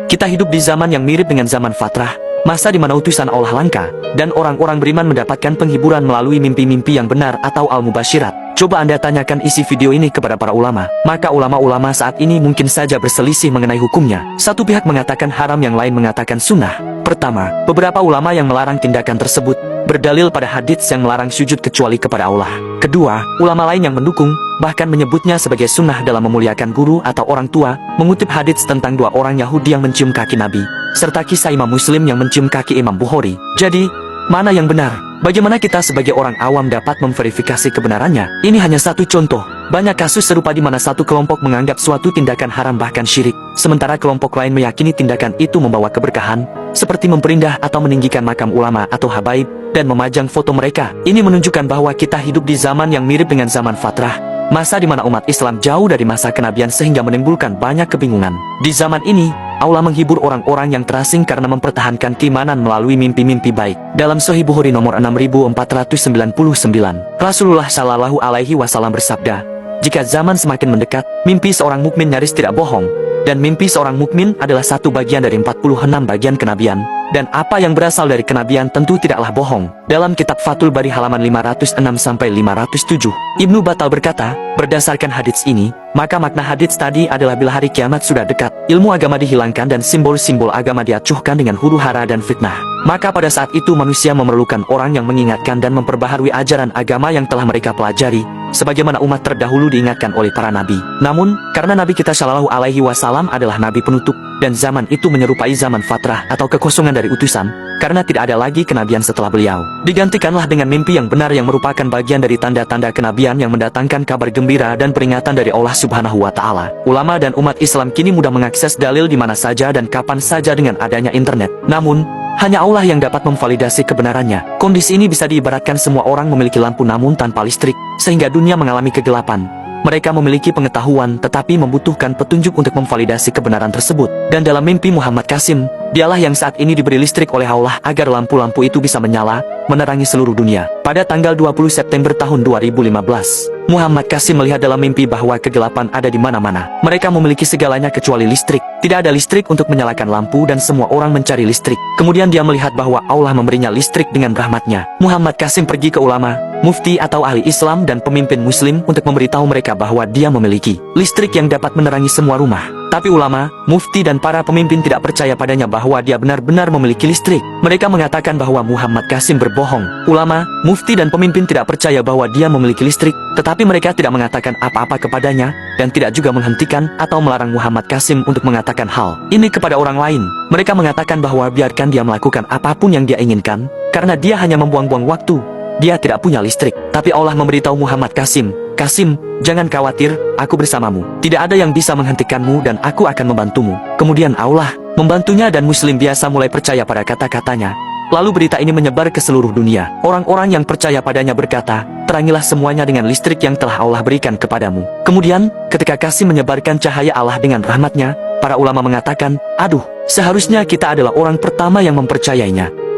Kita hidup di zaman yang mirip dengan zaman fatrah, masa di mana utusan Allah langka, dan orang-orang beriman mendapatkan penghiburan melalui mimpi-mimpi yang benar atau al-mubasyirat. Coba Anda tanyakan isi video ini kepada para ulama, maka ulama-ulama saat ini mungkin saja berselisih mengenai hukumnya. Satu pihak mengatakan haram, yang lain mengatakan sunnah. Pertama, beberapa ulama yang melarang tindakan tersebut berdalil pada hadits yang melarang sujud kecuali kepada Allah. Kedua, ulama lain yang mendukung, bahkan menyebutnya sebagai sunnah dalam memuliakan guru atau orang tua, mengutip hadits tentang dua orang Yahudi yang mencium kaki Nabi, serta kisah Imam Muslim yang mencium kaki Imam Bukhari. Jadi, mana yang benar? Bagaimana kita sebagai orang awam dapat memverifikasi kebenarannya? Ini hanya satu contoh. Banyak kasus serupa di mana satu kelompok menganggap suatu tindakan haram bahkan syirik, sementara kelompok lain meyakini tindakan itu membawa keberkahan, seperti memperindah atau meninggikan makam ulama atau habaib, dan memajang foto mereka. Ini menunjukkan bahwa kita hidup di zaman yang mirip dengan zaman fatrah, masa di mana umat Islam jauh dari masa kenabian sehingga menimbulkan banyak kebingungan. Di zaman ini, Allah menghibur orang-orang yang terasing karena mempertahankan keimanan melalui mimpi-mimpi baik. Dalam Sahih Bukhari nomor 6499, Rasulullah Shallallahu Alaihi Wasallam bersabda, "Jika zaman semakin mendekat, mimpi seorang mukmin nyaris tidak bohong, dan mimpi seorang mukmin adalah satu bagian dari 46 bagian kenabian, dan apa yang berasal dari kenabian tentu tidaklah bohong." Dalam kitab Fathul Bari halaman 506-507, Ibnu Battal berkata, berdasarkan hadits ini, maka makna hadits tadi adalah bila hari kiamat sudah dekat, ilmu agama dihilangkan dan simbol-simbol agama diacuhkan dengan huru-hara dan fitnah. Maka pada saat itu manusia memerlukan orang yang mengingatkan dan memperbaharui ajaran agama yang telah mereka pelajari, sebagaimana umat terdahulu diingatkan oleh para nabi. Namun, karena Nabi kita Shallallahu Alaihi Wasallam adalah nabi penutup, dan zaman itu menyerupai zaman fatrah atau kekosongan dari utusan, karena tidak ada lagi kenabian setelah beliau, digantikanlah dengan mimpi yang benar yang merupakan bagian dari tanda-tanda kenabian yang mendatangkan kabar gembira dan peringatan dari Allah Subhanahu wa Ta'ala. Ulama dan umat Islam kini mudah mengakses dalil di mana saja dan kapan saja dengan adanya internet. Namun, hanya Allah yang dapat memvalidasi kebenarannya. Kondisi ini bisa diibaratkan semua orang memiliki lampu namun tanpa listrik, sehingga dunia mengalami kegelapan. Mereka memiliki pengetahuan tetapi membutuhkan petunjuk untuk memvalidasi kebenaran tersebut. Dan dalam mimpi Muhammad Qasim, dialah yang saat ini diberi listrik oleh Allah agar lampu-lampu itu bisa menyala, menerangi seluruh dunia. Pada tanggal 20 September tahun 2015, Muhammad Qasim melihat dalam mimpi bahwa kegelapan ada di mana-mana. Mereka memiliki segalanya kecuali listrik. Tidak ada listrik untuk menyalakan lampu dan semua orang mencari listrik. Kemudian dia melihat bahwa Allah memberinya listrik dengan rahmatnya. Muhammad Qasim pergi ke ulama, mufti atau ahli Islam dan pemimpin muslim untuk memberitahu mereka bahwa dia memiliki listrik yang dapat menerangi semua rumah. Tapi ulama, mufti dan para pemimpin tidak percaya padanya bahwa dia benar-benar memiliki listrik. Mereka mengatakan bahwa Muhammad Qasim berbohong. Ulama, mufti dan pemimpin tidak percaya bahwa dia memiliki listrik, tetapi mereka tidak mengatakan apa-apa kepadanya, dan tidak juga menghentikan atau melarang Muhammad Qasim untuk mengatakan hal ini kepada orang lain. Mereka mengatakan bahwa biarkan dia melakukan apapun yang dia inginkan, karena dia hanya membuang-buang waktu. Dia tidak punya listrik. Tapi Allah memberitahu Muhammad Qasim, "Qasim, jangan khawatir, aku bersamamu. Tidak ada yang bisa menghentikanmu dan aku akan membantumu." Kemudian Allah membantunya dan muslim biasa mulai percaya pada kata-katanya. Lalu berita ini menyebar ke seluruh dunia. Orang-orang yang percaya padanya berkata, "Terangilah semuanya dengan listrik yang telah Allah berikan kepadamu." Kemudian, ketika Qasim menyebarkan cahaya Allah dengan rahmatnya, para ulama mengatakan, "Aduh, seharusnya kita adalah orang pertama yang mempercayainya."